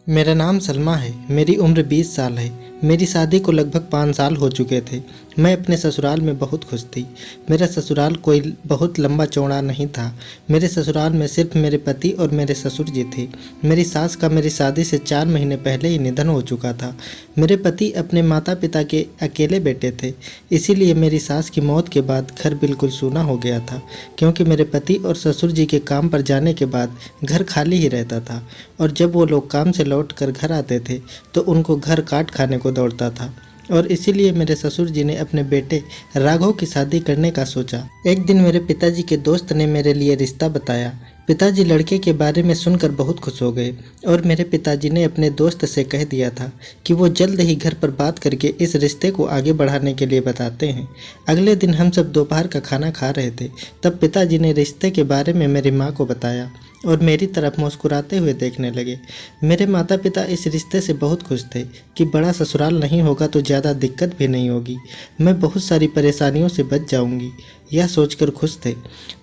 मेरा नाम सलमा है। मेरी उम्र 20 साल है। मेरी शादी को लगभग 5 साल हो चुके थे। मैं अपने ससुराल में बहुत खुश थी। मेरा ससुराल कोई बहुत लंबा चौड़ा नहीं था। मेरे ससुराल में सिर्फ मेरे पति और मेरे ससुर जी थे। मेरी सास का मेरी शादी से 4 महीने पहले ही निधन हो चुका था। मेरे पति अपने माता पिता के अकेले बेटे थे, इसीलिए मेरी सास की मौत के बाद घर बिल्कुल सूना हो गया था, क्योंकि मेरे पति और ससुर जी के काम पर जाने के बाद घर खाली ही रहता था और जब वो लोग काम से लौट कर घर आते थे तो उनको घर काट खाने को दौड़ता था और इसीलिए मेरे ससुर जी ने अपने बेटे राघव की शादी करने का सोचा। एक दिन मेरे पिताजी के दोस्त ने मेरे लिए रिश्ता बताया। पिताजी लड़के के बारे में सुनकर बहुत खुश हो गए और मेरे पिताजी ने अपने दोस्त से कह दिया था कि वो जल्द ही घर पर बात करके इस रिश्ते को आगे बढ़ाने के लिए बताते हैं। अगले दिन हम सब दोपहर का खाना खा रहे थे, तब पिताजी ने रिश्ते के बारे में मेरी माँ को बताया और मेरी तरफ मुस्कुराते हुए देखने लगे। मेरे माता पिता इस रिश्ते से बहुत खुश थे कि बड़ा ससुराल नहीं होगा तो ज़्यादा दिक्कत भी नहीं होगी, मैं बहुत सारी परेशानियों से बच जाऊंगी, यह सोचकर खुश थे।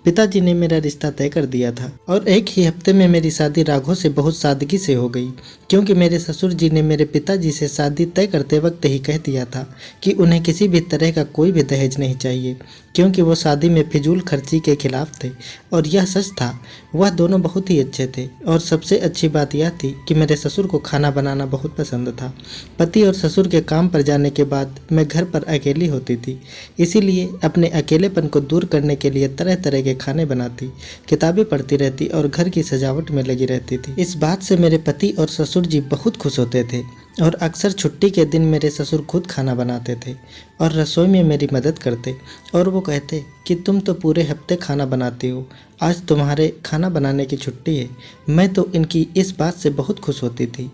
पिताजी ने मेरा रिश्ता तय कर दिया था और एक ही हफ्ते में मेरी शादी राघव से बहुत सादगी से हो गई, क्योंकि मेरे ससुर जी ने मेरे पिताजी से शादी तय करते वक्त ही कह दिया था कि उन्हें किसी भी तरह का कोई भी दहेज नहीं चाहिए, क्योंकि वो शादी में फिजूल खर्ची के खिलाफ थे और यह सच था। वह दोनों बहुत ही अच्छे थे और सबसे अच्छी बात यह थी कि मेरे ससुर को खाना बनाना बहुत पसंद था। पति और ससुर के काम पर जाने के बाद मैं घर पर अकेली होती थी, इसीलिए अपने अकेलेपन को दूर करने के लिए तरह तरह के खाने बनाती, किताबें पढ़ती रहती और घर की सजावट में लगी रहती थी। इस बात से मेरे पति और ससुर जी बहुत खुश होते थे और अक्सर छुट्टी के दिन मेरे ससुर खुद खाना बनाते थे और रसोई में मेरी मदद करते और वो कहते कि तुम तो पूरे हफ्ते खाना बनाती हो, आज तुम्हारे खाना बनाने की छुट्टी है। मैं तो इनकी इस बात से बहुत खुश होती थी,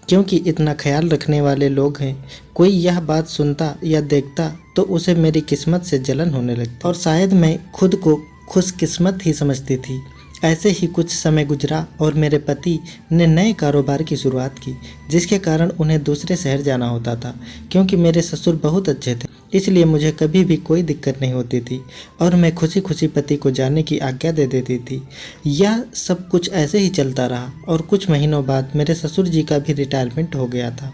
क्योंकि इतना ख्याल रखने वाले लोग हैं। कोई यह बात सुनता या देखता तो उसे मेरी किस्मत से जलन होने लगती और शायद मैं खुद को खुशकिस्मत ही समझती थी। ऐसे ही कुछ समय गुजरा और मेरे पति ने नए कारोबार की शुरुआत की, जिसके कारण उन्हें दूसरे शहर जाना होता था। क्योंकि मेरे ससुर बहुत अच्छे थे, इसलिए मुझे कभी भी कोई दिक्कत नहीं होती थी और मैं खुशी खुशी पति को जाने की आज्ञा दे देती थी। यह सब कुछ ऐसे ही चलता रहा और कुछ महीनों बाद मेरे ससुर जी का भी रिटायरमेंट हो गया था।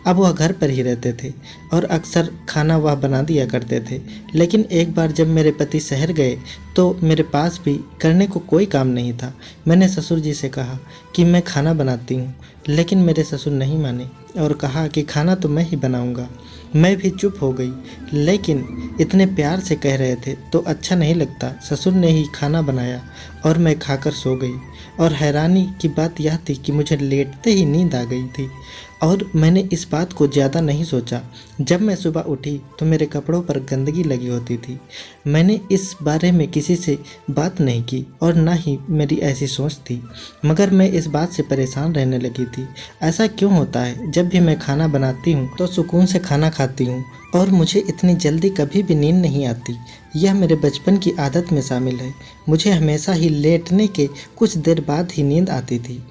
अब वह घर पर ही रहते थे और अक्सर खाना वह बना दिया करते थे। लेकिन एक बार जब मेरे पति शहर गए तो मेरे पास भी करने को कोई काम नहीं था। मैंने ससुर जी से कहा कि मैं खाना बनाती हूँ, लेकिन मेरे ससुर नहीं माने और कहा कि खाना तो मैं ही बनाऊँगा। मैं भी चुप हो गई, लेकिन इतने प्यार से कह रहे थे तो अच्छा नहीं लगता। ससुर ने ही खाना बनाया और मैं खाकर सो गई और हैरानी की बात यह थी कि मुझे लेटते ही नींद आ गई थी और मैंने इस बात को ज़्यादा नहीं सोचा। जब मैं सुबह उठी तो मेरे कपड़ों पर गंदगी लगी होती थी। मैंने इस बारे में किसी से बात नहीं की और ना ही मेरी ऐसी सोच थी, मगर मैं इस बात से परेशान रहने लगी थी। ऐसा क्यों होता है, जब भी मैं खाना बनाती हूँ तो सुकून से खाना खाती हूँ और मुझे इतनी जल्दी कभी भी नींद नहीं आती। यह मेरे बचपन की आदत में शामिल है। मुझे हमेशा ही लेटने के कुछ देर बाद ही नींद आती थी,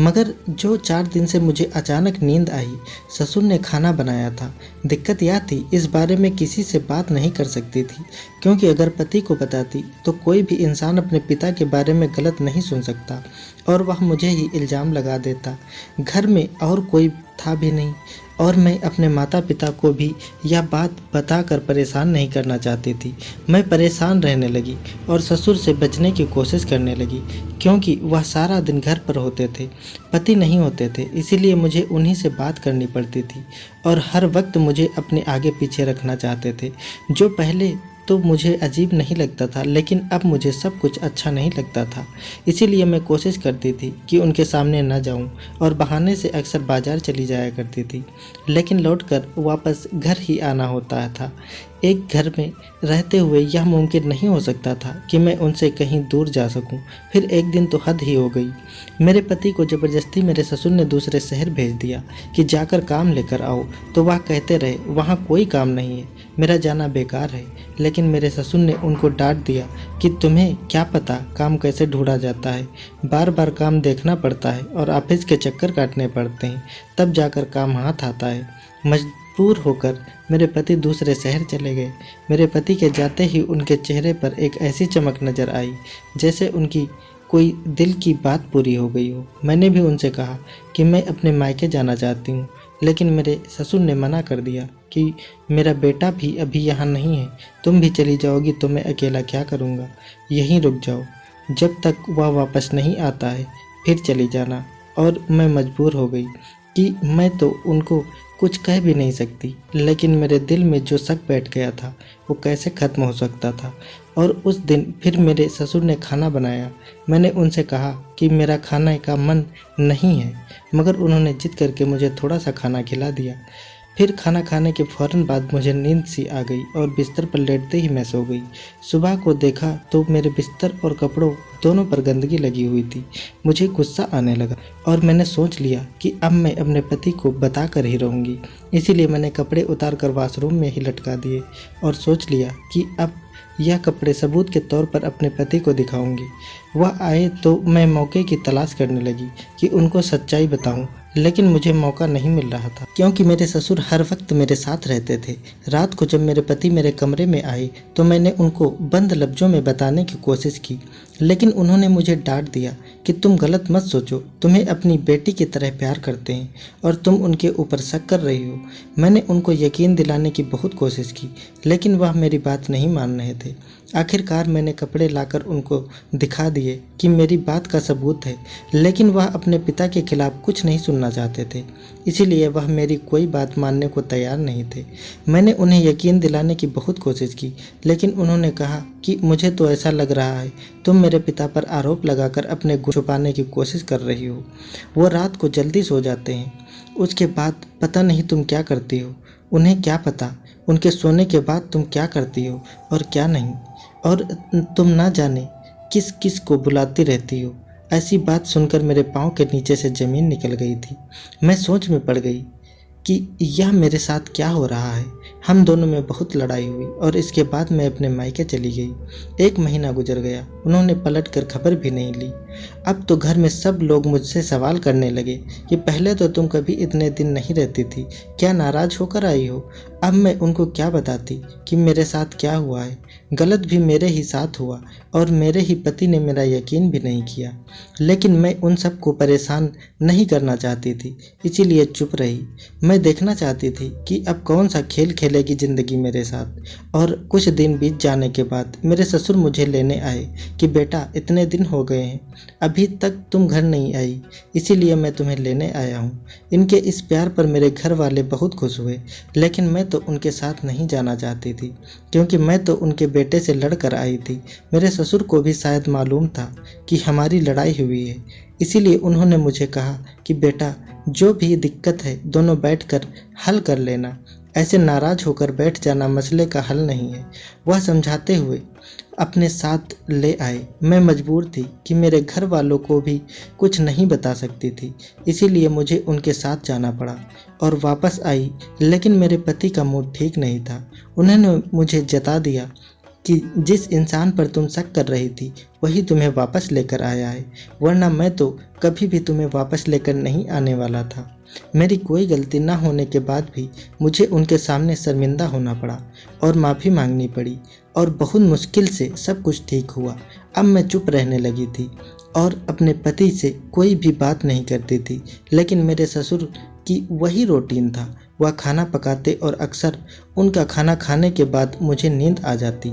मगर जो 4 दिन से मुझे अचानक नींद आई। ससुर ने खाना बनाया था। दिक्कत यह थी, इस बारे में किसी से बात नहीं कर सकती थी, क्योंकि अगर पति को बताती तो कोई भी इंसान अपने पिता के बारे में गलत नहीं सुन सकता और वह मुझे ही इल्ज़ाम लगा देता। घर में और कोई था भी नहीं और मैं अपने माता पिता को भी यह बात बताकर परेशान नहीं करना चाहती थी। मैं परेशान रहने लगी और ससुर से बचने की कोशिश करने लगी, क्योंकि वह सारा दिन घर पर होते थे, पति नहीं होते थे, इसीलिए मुझे उन्हीं से बात करनी पड़ती थी और हर वक्त मुझे अपने आगे पीछे रखना चाहते थे। जो पहले तो मुझे अजीब नहीं लगता था, लेकिन अब मुझे सब कुछ अच्छा नहीं लगता था। इसीलिए मैं कोशिश करती थी कि उनके सामने न जाऊं और बहाने से अक्सर बाजार चली जाया करती थी, लेकिन लौटकर वापस घर ही आना होता था। एक घर में रहते हुए यह मुमकिन नहीं हो सकता था कि मैं उनसे कहीं दूर जा सकूं। फिर एक दिन तो हद ही हो गई। मेरे पति को ज़बरदस्ती मेरे ससुर ने दूसरे शहर भेज दिया कि जाकर काम लेकर आओ, तो वह कहते रहे वहाँ कोई काम नहीं है, मेरा जाना बेकार है। लेकिन मेरे ससुर ने उनको डांट दिया कि तुम्हें क्या पता काम कैसे ढूंढा जाता है, बार बार काम देखना पड़ता है और ऑफिस के चक्कर काटने पड़ते हैं, तब जाकर काम हाथ आता है। मजबूर होकर मेरे पति दूसरे शहर चले गए। मेरे पति के जाते ही उनके चेहरे पर एक ऐसी चमक नजर आई जैसे उनकी कोई दिल की बात पूरी हो गई हो। मैंने भी उनसे कहा कि मैं अपने मायके जाना चाहती हूँ, लेकिन मेरे ससुर ने मना कर दिया कि मेरा बेटा भी अभी यहाँ नहीं है, तुम भी चली जाओगी तो मैं अकेला क्या करूँगा, यहीं रुक जाओ, जब तक वह वापस नहीं आता है फिर चली जाना। और मैं मजबूर हो गई कि मैं तो उनको कुछ कह भी नहीं सकती, लेकिन मेरे दिल में जो शक बैठ गया था वो कैसे ख़त्म हो सकता था। और उस दिन फिर मेरे ससुर ने खाना बनाया। मैंने उनसे कहा कि मेरा खाने का मन नहीं है, मगर उन्होंने जिद करके मुझे थोड़ा सा खाना खिला दिया। फिर खाना खाने के फ़ौरन बाद मुझे नींद सी आ गई और बिस्तर पर लेटते ही मैं सो गई। सुबह को देखा तो मेरे बिस्तर और कपड़ों दोनों पर गंदगी लगी हुई थी। मुझे गुस्सा आने लगा और मैंने सोच लिया कि अब मैं अपने पति को बता कर ही रहूँगी। इसीलिए मैंने कपड़े उतार कर वाशरूम में ही लटका दिए और सोच लिया कि अब यह कपड़े सबूत के तौर पर अपने पति को दिखाऊंगी। वह आए तो मैं मौके की तलाश करने लगी कि उनको सच्चाई बताऊं, लेकिन मुझे मौका नहीं मिल रहा था क्योंकि मेरे ससुर हर वक्त मेरे साथ रहते थे। रात को जब मेरे पति मेरे कमरे में आए तो मैंने उनको बंद लफ्ज़ों में बताने की कोशिश की, लेकिन उन्होंने मुझे डांट दिया कि तुम गलत मत सोचो, तुम्हें अपनी बेटी की तरह प्यार करते हैं और तुम उनके ऊपर शक कर रही हो। मैंने उनको यकीन दिलाने की बहुत कोशिश की, लेकिन वह मेरी बात नहीं मान रहे थे। आखिरकार मैंने कपड़े लाकर उनको दिखा दिए कि मेरी बात का सबूत है, लेकिन वह अपने पिता के खिलाफ कुछ नहीं सुनना चाहते थे, इसीलिए वह मेरी कोई बात मानने को तैयार नहीं थे। मैंने उन्हें यकीन दिलाने की बहुत कोशिश की, लेकिन उन्होंने कहा कि मुझे तो ऐसा लग रहा है तुम मेरे पिता पर आरोप लगाकर अपने गुण छुपाने की कोशिश कर रही हो। वो रात को जल्दी सो जाते हैं, उसके बाद पता नहीं तुम क्या करती हो। उन्हें क्या पता उनके सोने के बाद तुम क्या करती हो और क्या नहीं, और तुम ना जाने किस किस को बुलाती रहती हो। ऐसी बात सुनकर मेरे पाँव के नीचे से ज़मीन निकल गई थी। मैं सोच में पड़ गई कि यह मेरे साथ क्या हो रहा है। हम दोनों में बहुत लड़ाई हुई और इसके बाद मैं अपने मायके चली गई। 1 महीना गुजर गया, उन्होंने पलट कर खबर भी नहीं ली। अब तो घर में सब लोग मुझसे सवाल करने लगे कि पहले तो तुम कभी इतने दिन नहीं रहती थी, क्या नाराज़ होकर आई हो। अब मैं उनको क्या बताती कि मेरे साथ क्या हुआ है। गलत भी मेरे ही साथ हुआ और मेरे ही पति ने मेरा यकीन भी नहीं किया, लेकिन मैं उन सब को परेशान नहीं करना चाहती थी, इसीलिए चुप रही। मैं देखना चाहती थी कि अब कौन सा खेल खेलेगी ज़िंदगी मेरे साथ। और कुछ दिन बीत जाने के बाद मेरे ससुर मुझे लेने आए कि बेटा इतने दिन हो गए हैं, अभी तक तुम घर नहीं आई, इसीलिए मैं तुम्हें लेने आया हूँ। इनके इस प्यार पर मेरे घर वाले बहुत खुश हुए, लेकिन मैं तो उनके साथ नहीं जाना चाहती थी क्योंकि मैं तो उनके बेटे से लड़ कर आई थी। मेरे ससुर को भी शायद मालूम था कि हमारी लड़ाई हुई है, इसीलिए उन्होंने मुझे कहा कि बेटा जो भी दिक्कत है दोनों बैठकर हल कर लेना, ऐसे नाराज़ होकर बैठ जाना मसले का हल नहीं है। वह समझाते हुए अपने साथ ले आए। मैं मजबूर थी कि मेरे घर वालों को भी कुछ नहीं बता सकती थी, इसीलिए मुझे उनके साथ जाना पड़ा और वापस आई, लेकिन मेरे पति का मूड ठीक नहीं था। उन्होंने मुझे जता दिया कि जिस इंसान पर तुम शक कर रही थी वही तुम्हें वापस लेकर आया है, वरना मैं तो कभी भी तुम्हें वापस लेकर नहीं आने वाला था। मेरी कोई गलती न होने के बाद भी मुझे उनके सामने शर्मिंदा होना पड़ा और माफ़ी मांगनी पड़ी और बहुत मुश्किल से सब कुछ ठीक हुआ। अब मैं चुप रहने लगी थी और अपने पति से कोई भी बात नहीं करती थी, लेकिन मेरे ससुर की वही रूटीन था। वह खाना पकाते और अक्सर उनका खाना खाने के बाद मुझे नींद आ जाती।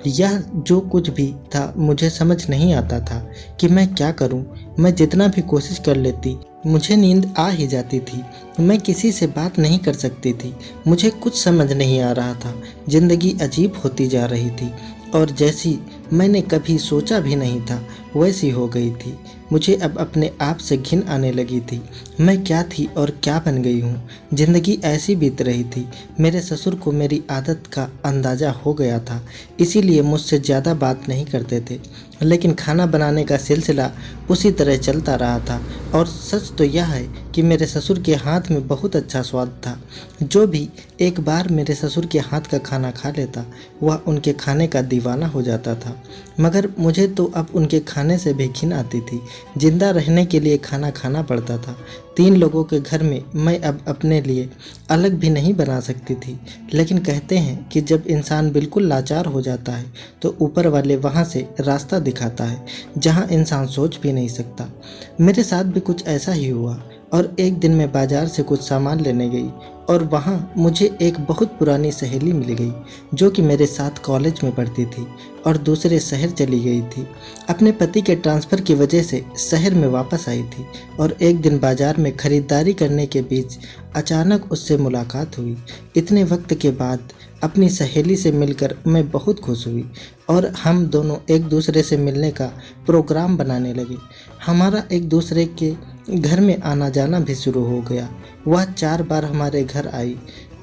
यह जो कुछ भी था मुझे समझ नहीं आता था कि मैं क्या करूं। मैं जितना भी कोशिश कर लेती मुझे नींद आ ही जाती थी। मैं किसी से बात नहीं कर सकती थी। मुझे कुछ समझ नहीं आ रहा था। ज़िंदगी अजीब होती जा रही थी और जैसी मैंने कभी सोचा भी नहीं था वैसी हो गई थी। मुझे अब अपने आप से घिन आने लगी थी। मैं क्या थी और क्या बन गई हूँ। ज़िंदगी ऐसी बीत रही थी। मेरे ससुर को मेरी आदत का अंदाज़ा हो गया था, इसीलिए मुझसे ज़्यादा बात नहीं करते थे, लेकिन खाना बनाने का सिलसिला उसी तरह चलता रहा था। और सच तो यह है कि मेरे ससुर के हाथ में बहुत अच्छा स्वाद था। जो भी एक बार मेरे ससुर के हाथ का खाना खा लेता वह उनके खाने का दीवाना हो जाता था, मगर मुझे तो अब उनके खाने से भी घिन आती थी। जिंदा रहने के लिए खाना खाना पड़ता था। 3 लोगों के घर में मैं अब अपने लिए अलग भी नहीं बना सकती थी। लेकिन कहते हैं कि जब इंसान बिल्कुल लाचार हो जाता है तो ऊपर वाले वहाँ से रास्ता दिखाता है जहाँ इंसान सोच भी नहीं सकता। मेरे साथ भी कुछ ऐसा ही हुआ और एक दिन मैं बाजार से कुछ सामान लेने गई और वहाँ मुझे एक बहुत पुरानी सहेली मिल गई जो कि मेरे साथ कॉलेज में पढ़ती थी और दूसरे शहर चली गई थी। अपने पति के ट्रांसफ़र की वजह से शहर में वापस आई थी और एक दिन बाजार में खरीदारी करने के बीच अचानक उससे मुलाकात हुई। इतने वक्त के बाद अपनी सहेली से मिलकर मैं बहुत खुश हुई और हम दोनों एक दूसरे से मिलने का प्रोग्राम बनाने लगे। हमारा एक दूसरे के घर में आना जाना भी शुरू हो गया। वह 4 बार हमारे घर आई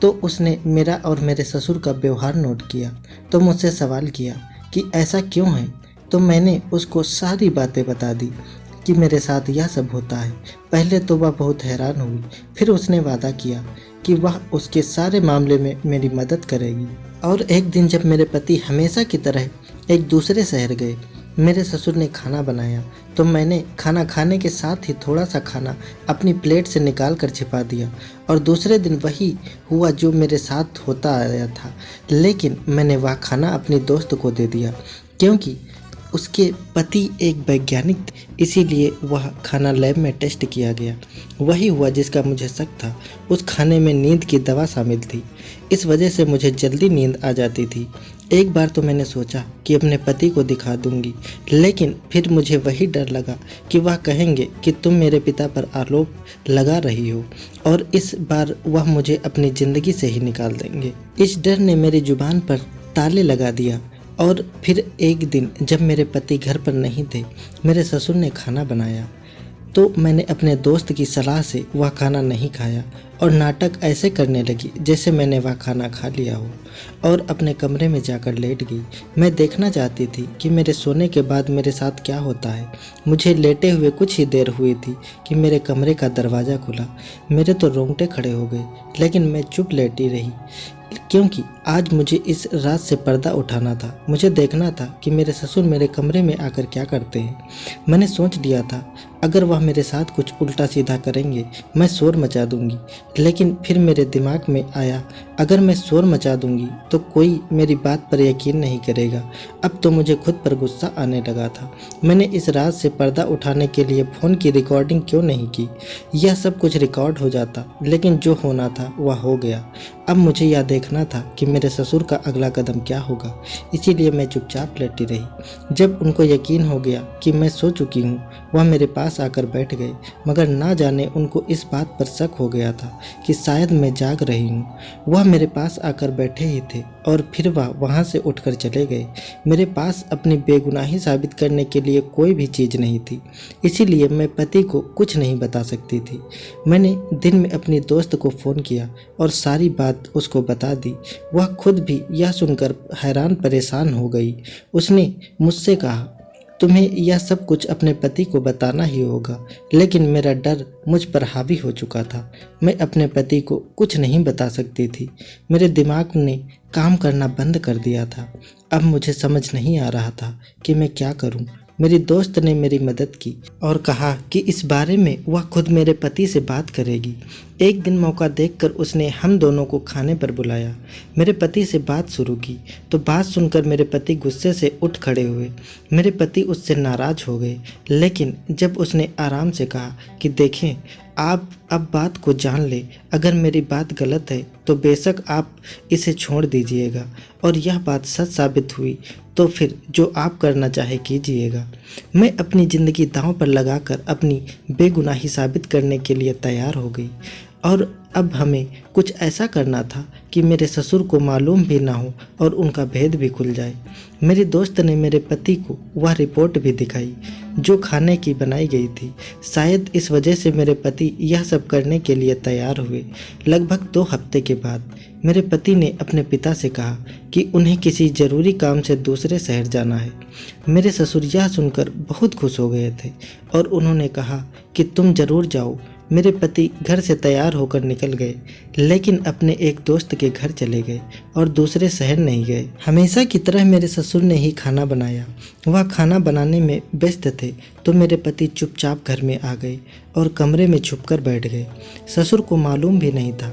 तो उसने मेरा और मेरे ससुर का व्यवहार नोट किया तो मुझसे सवाल किया कि ऐसा क्यों है। तो मैंने उसको सारी बातें बता दी कि मेरे साथ यह सब होता है। पहले तो वह बहुत हैरान हुई, फिर उसने वादा किया कि वह उसके सारे मामले में मेरी मदद करेगी। और एक दिन जब मेरे पति हमेशा की तरह एक दूसरे शहर गए, मेरे ससुर ने खाना बनाया तो मैंने खाना खाने के साथ ही थोड़ा सा खाना अपनी प्लेट से निकाल कर छिपा दिया और दूसरे दिन वही हुआ जो मेरे साथ होता आया था। लेकिन मैंने वह खाना अपनी दोस्त को दे दिया क्योंकि उसके पति एक वैज्ञानिक थे, इसीलिए वह खाना लैब में टेस्ट किया गया। वही हुआ जिसका मुझे शक था। उस खाने में नींद की दवा शामिल थी, इस वजह से मुझे जल्दी नींद आ जाती थी। एक बार तो मैंने सोचा कि अपने पति को दिखा दूंगी, लेकिन फिर मुझे वही डर लगा कि वह कहेंगे कि तुम मेरे पिता पर आरोप लगा रही हो और इस बार वह मुझे अपनी ज़िंदगी से ही निकाल देंगे। इस डर ने मेरी जुबान पर ताले लगा दिया। और फिर एक दिन जब मेरे पति घर पर नहीं थे, मेरे ससुर ने खाना बनाया तो मैंने अपने दोस्त की सलाह से वह खाना नहीं खाया और नाटक ऐसे करने लगी जैसे मैंने वह खाना खा लिया हो और अपने कमरे में जाकर लेट गई। मैं देखना चाहती थी कि मेरे सोने के बाद मेरे साथ क्या होता है। मुझे लेटे हुए कुछ ही देर हुई थी कि मेरे कमरे का दरवाज़ा खुला। मेरे तो रोंगटे खड़े हो गए, लेकिन मैं चुप लेटी रही क्योंकि आज मुझे इस रात से पर्दा उठाना था। मुझे देखना था कि मेरे ससुर मेरे कमरे में आकर क्या करते हैं। मैंने सोच लिया था अगर वह मेरे साथ कुछ उल्टा सीधा करेंगे मैं शोर मचा दूंगी। लेकिन फिर मेरे दिमाग में आया अगर मैं शोर मचा दूंगी तो कोई मेरी बात पर यकीन नहीं करेगा। अब तो मुझे खुद पर गुस्सा आने लगा था। मैंने इस रात से पर्दा उठाने के लिए फ़ोन की रिकॉर्डिंग क्यों नहीं की। यह सब कुछ रिकॉर्ड हो जाता, लेकिन जो होना था वह हो गया। अब मुझे यह देखना था कि मेरे ससुर का अगला कदम क्या होगा, इसीलिए मैं चुपचाप लेटी रही। जब उनको यकीन हो गया कि मैं सो चुकी हूँ, वह मेरे पास आकर बैठ गए, मगर ना जाने उनको इस बात पर शक हो गया था कि शायद मैं जाग रही हूँ। वह मेरे पास आकर बैठे ही थे और फिर वह वहाँ से उठकर चले गए। मेरे पास अपनी बेगुनाही साबित करने के लिए कोई भी चीज़ नहीं थी, इसीलिए मैं पति को कुछ नहीं बता सकती थी। मैंने दिन में अपनी दोस्त को फ़ोन किया और सारी बात उसको बता दी। वह खुद भी यह सुनकर हैरान परेशान हो गई। उसने मुझसे कहा तुम्हें यह सब कुछ अपने पति को बताना ही होगा, लेकिन मेरा डर मुझ पर हावी हो चुका था। मैं अपने पति को कुछ नहीं बता सकती थी। मेरे दिमाग ने काम करना बंद कर दिया था। अब मुझे समझ नहीं आ रहा था कि मैं क्या करूं। मेरी दोस्त ने मेरी मदद की और कहा कि इस बारे में वह खुद मेरे पति से बात करेगी। एक दिन मौका देखकर उसने हम दोनों को खाने पर बुलाया। मेरे पति से बात शुरू की तो बात सुनकर मेरे पति गुस्से से उठ खड़े हुए। मेरे पति उससे नाराज़ हो गए, लेकिन जब उसने आराम से कहा कि देखें आप अब बात को जान ले, अगर मेरी बात गलत है तो बेशक आप इसे छोड़ दीजिएगा और यह बात सच साबित हुई तो फिर जो आप करना चाहे कीजिएगा। मैं अपनी ज़िंदगी दांव पर लगाकर अपनी बेगुनाही साबित करने के लिए तैयार हो गई और अब हमें कुछ ऐसा करना था कि मेरे ससुर को मालूम भी ना हो और उनका भेद भी खुल जाए। मेरी दोस्त ने मेरे पति को वह रिपोर्ट भी दिखाई जो खाने की बनाई गई थी। शायद इस वजह से मेरे पति यह सब करने के लिए तैयार हुए। लगभग 2 हफ्ते के बाद मेरे पति ने अपने पिता से कहा कि उन्हें किसी ज़रूरी काम से दूसरे शहर जाना है। मेरे ससुर यह सुनकर बहुत खुश हो गए थे और उन्होंने कहा कि तुम ज़रूर जाओ, मेरे पति घर से तैयार होकर निकल गए, लेकिन अपने एक दोस्त के घर चले गए और दूसरे शहर नहीं गए। हमेशा की तरह मेरे ससुर ने ही खाना बनाया। वह खाना बनाने में व्यस्त थे तो मेरे पति चुपचाप घर में आ गए और कमरे में छुपकर बैठ गए। ससुर को मालूम भी नहीं था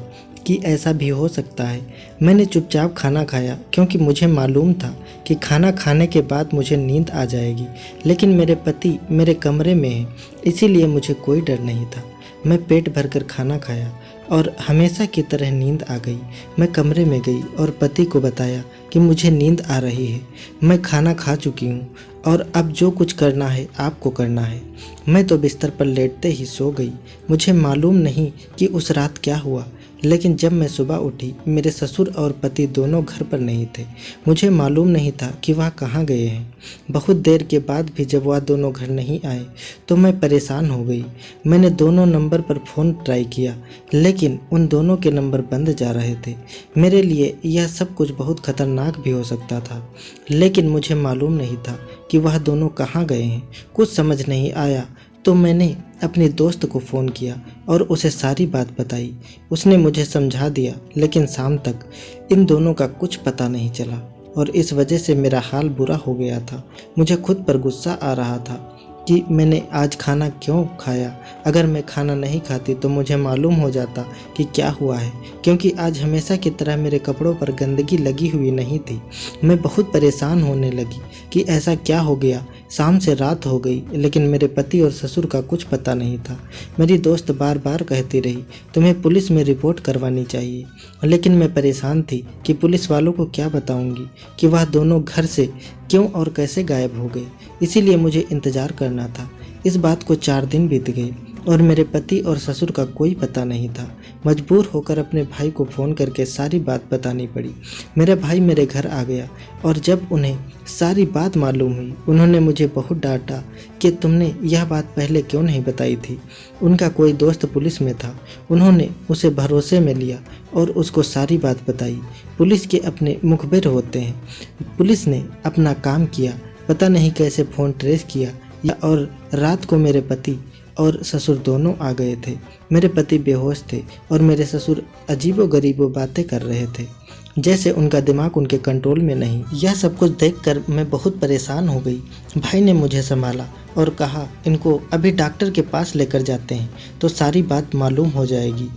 कि ऐसा भी हो सकता है। मैंने चुपचाप खाना खाया क्योंकि मुझे मालूम था कि खाना खाने के बाद मुझे नींद आ जाएगी, लेकिन मेरे पति मेरे कमरे में हैं, इसीलिए मुझे कोई डर नहीं था। मैं पेट भरकर खाना खाया और हमेशा की तरह नींद आ गई। मैं कमरे में गई और पति को बताया कि मुझे नींद आ रही है, मैं खाना खा चुकी हूँ और अब जो कुछ करना है आपको करना है। मैं तो बिस्तर पर लेटते ही सो गई। मुझे मालूम नहीं कि उस रात क्या हुआ, लेकिन जब मैं सुबह उठी मेरे ससुर और पति दोनों घर पर नहीं थे। मुझे मालूम नहीं था कि वह कहाँ गए हैं। बहुत देर के बाद भी जब वह दोनों घर नहीं आए तो मैं परेशान हो गई। मैंने दोनों नंबर पर फ़ोन ट्राई किया, लेकिन उन दोनों के नंबर बंद जा रहे थे। मेरे लिए यह सब कुछ बहुत खतरनाक भी हो सकता था, लेकिन मुझे मालूम नहीं था कि वह दोनों कहाँ गए हैं। कुछ समझ नहीं आया तो मैंने अपनी दोस्त को फ़ोन किया और उसे सारी बात बताई। उसने मुझे समझा दिया, लेकिन शाम तक इन दोनों का कुछ पता नहीं चला और इस वजह से मेरा हाल बुरा हो गया था। मुझे खुद पर गुस्सा आ रहा था कि मैंने आज खाना क्यों खाया। अगर मैं खाना नहीं खाती तो मुझे मालूम हो जाता कि क्या हुआ है, क्योंकि आज हमेशा की तरह मेरे कपड़ों पर गंदगी लगी हुई नहीं थी। मैं बहुत परेशान होने लगी कि ऐसा क्या हो गया। शाम से रात हो गई, लेकिन मेरे पति और ससुर का कुछ पता नहीं था। मेरी दोस्त बार बार कहती रही तुम्हें पुलिस में रिपोर्ट करवानी चाहिए, लेकिन मैं परेशान थी कि पुलिस वालों को क्या बताऊंगी कि वह दोनों घर से क्यों और कैसे गायब हो गए। इसीलिए मुझे इंतज़ार करना था। इस बात को 4 दिन बीत गए और मेरे पति और ससुर का कोई पता नहीं था। मजबूर होकर अपने भाई को फ़ोन करके सारी बात बतानी पड़ी। मेरा भाई मेरे घर आ गया और जब उन्हें सारी बात मालूम हुई उन्होंने मुझे बहुत डांटा कि तुमने यह बात पहले क्यों नहीं बताई थी। उनका कोई दोस्त पुलिस में था, उन्होंने उसे भरोसे में लिया और उसको सारी बात बताई। पुलिस के अपने मुखबिर होते हैं। पुलिस ने अपना काम किया, पता नहीं कैसे फ़ोन ट्रेस किया और रात को मेरे पति और ससुर दोनों आ गए थे। मेरे पति बेहोश थे और मेरे ससुर अजीबो-गरीबो बातें कर रहे थे, जैसे उनका दिमाग उनके कंट्रोल में नहीं। यह सब कुछ देखकर मैं बहुत परेशान हो गई। भाई ने मुझे संभाला और कहा इनको अभी डॉक्टर के पास लेकर जाते हैं तो सारी बात मालूम हो जाएगी।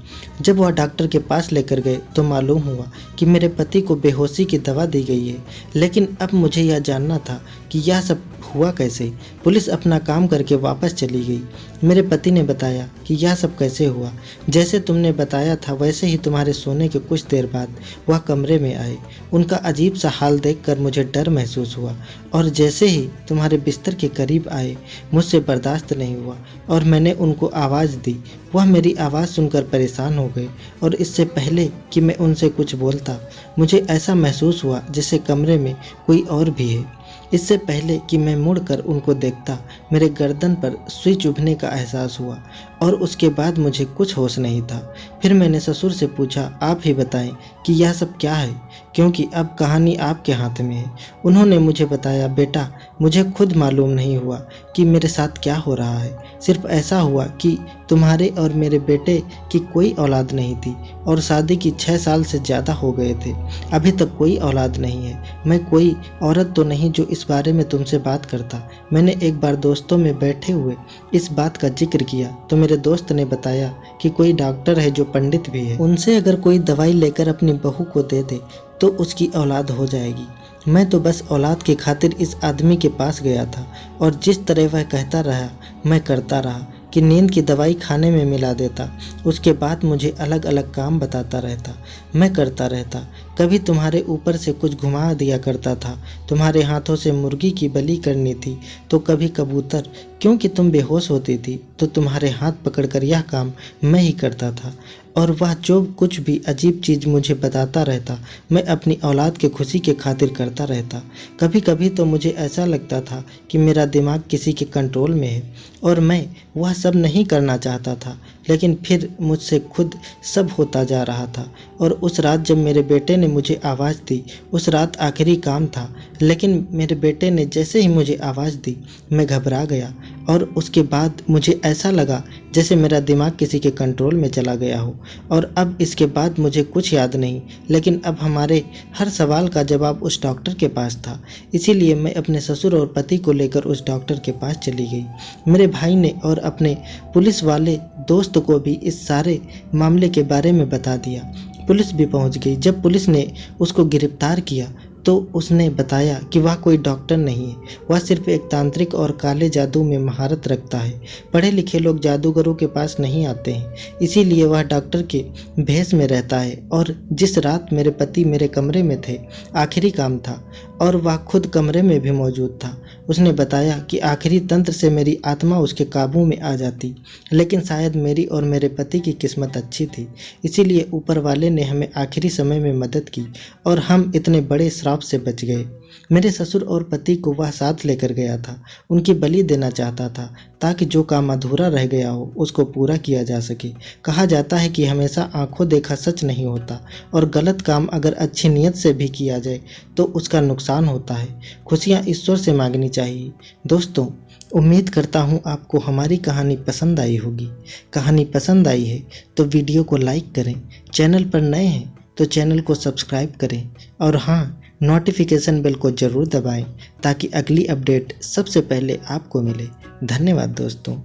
जब वह डॉक्टर के पास लेकर गए तो मालूम हुआ कि मेरे पति को बेहोशी की दवा दी गई है, लेकिन अब मुझे यह जानना था कि यह सब हुआ कैसे। पुलिस अपना काम करके वापस चली गई। मेरे पति ने बताया कि यह सब कैसे हुआ। जैसे तुमने बताया था वैसे ही तुम्हारे सोने के कुछ देर बाद वह कमरे में आए। उनका अजीब सा हाल देखकर मुझे डर महसूस हुआ और जैसे ही तुम्हारे बिस्तर के करीब आए मुझसे बर्दाश्त नहीं हुआ और मैंने उनको आवाज़ दी। वह मेरी आवाज़ सुनकर परेशान हो गए और इससे पहले कि मैं उनसे कुछ बोलता मुझे ऐसा महसूस हुआ जैसे कमरे में कोई और भी है। इससे पहले कि मैं मुड़कर उनको देखता मेरे गर्दन पर सुई चुभने का एहसास हुआ और उसके बाद मुझे कुछ होश नहीं था। फिर मैंने ससुर से पूछा आप ही बताएं कि यह सब क्या है, क्योंकि अब कहानी आपके हाथ में है। उन्होंने मुझे बताया बेटा मुझे खुद मालूम नहीं हुआ कि मेरे साथ क्या हो रहा है। सिर्फ ऐसा हुआ कि तुम्हारे और मेरे बेटे की कोई औलाद नहीं थी और शादी की 6 साल से ज़्यादा हो गए थे, अभी तक कोई औलाद नहीं है। मैं कोई औरत तो नहीं जो इस बारे में तुमसे बात करता। मैंने एक बार दोस्तों में बैठे हुए इस बात का जिक्र किया तो मेरे दोस्त ने बताया कि कोई डॉक्टर है जो पंडित भी है, उनसे अगर कोई दवाई लेकर अपनी बहू को दे दे तो उसकी औलाद हो जाएगी। मैं तो बस औलाद की खातिर इस आदमी के पास गया था और जिस तरह वह कहता रहा मैं करता रहा कि नींद की दवाई खाने में मिला देता। उसके बाद मुझे अलग अलग काम बताता रहता, मैं करता रहता। कभी तुम्हारे ऊपर से कुछ घुमा दिया करता था, तुम्हारे हाथों से मुर्गी की बलि करनी थी तो कभी कबूतर, क्योंकि तुम बेहोश होती थी तो तुम्हारे हाथ पकड़कर यह काम मैं ही करता था। और वह जो कुछ भी अजीब चीज़ मुझे बताता रहता मैं अपनी औलाद के खुशी के खातिर करता रहता। कभी कभी तो मुझे ऐसा लगता था कि मेरा दिमाग किसी के कंट्रोल में है और मैं वह सब नहीं करना चाहता था, लेकिन फिर मुझसे खुद सब होता जा रहा था। और उस रात जब मेरे बेटे ने मुझे आवाज़ दी, उस रात आखिरी काम था, लेकिन मेरे बेटे ने जैसे ही मुझे आवाज़ दी मैं घबरा गया। और उसके बाद मुझे ऐसा लगा जैसे मेरा दिमाग किसी के कंट्रोल में चला गया हो। और अब इसके बाद मुझे कुछ याद नहीं, लेकिन अब हमारे हर सवाल का जवाब उस डॉक्टर के पास था। इसीलिए मैं अपने ससुर और पति को लेकर उस डॉक्टर के पास चली गई। मेरे भाई ने और अपने पुलिस वाले दोस्त को भी इस सारे मामले के बारे में बता दिया। पुलिस भी पहुंच गई। जब पुलिस ने उसको गिरफ्तार किया तो उसने बताया कि वह कोई डॉक्टर नहीं है, वह सिर्फ एक तांत्रिक और काले जादू में महारत रखता है। पढ़े लिखे लोग जादूगरों के पास नहीं आते हैं, इसीलिए वह डॉक्टर के भेष में रहता है। और जिस रात मेरे पति मेरे कमरे में थे, आखिरी काम था और वह खुद कमरे में भी मौजूद था। उसने बताया कि आखिरी तंत्र से मेरी आत्मा उसके काबू में आ जाती, लेकिन शायद मेरी और मेरे पति की किस्मत अच्छी थी, इसीलिए ऊपर वाले ने हमें आखिरी समय में मदद की और हम इतने बड़े श्राप से बच गए। मेरे ससुर और पति को वह साथ लेकर गया था, उनकी बलि देना चाहता था ताकि जो काम अधूरा रह गया हो उसको पूरा किया जा सके। कहा जाता है कि हमेशा आंखों देखा सच नहीं होता और गलत काम अगर अच्छी नीयत से भी किया जाए तो उसका नुकसान होता है। खुशियाँ ईश्वर से मांगनी चाहिए। दोस्तों, उम्मीद करता हूँ आपको हमारी कहानी पसंद आई होगी। कहानी पसंद आई है तो वीडियो को लाइक करें, चैनल पर नए हैं तो चैनल को सब्सक्राइब करें और हाँ, नोटिफिकेशन बेल को ज़रूर दबाएं ताकि अगली अपडेट सबसे पहले आपको मिले। धन्यवाद दोस्तों।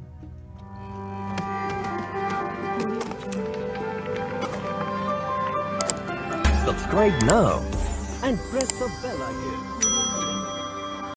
Subscribe now and press the bell icon.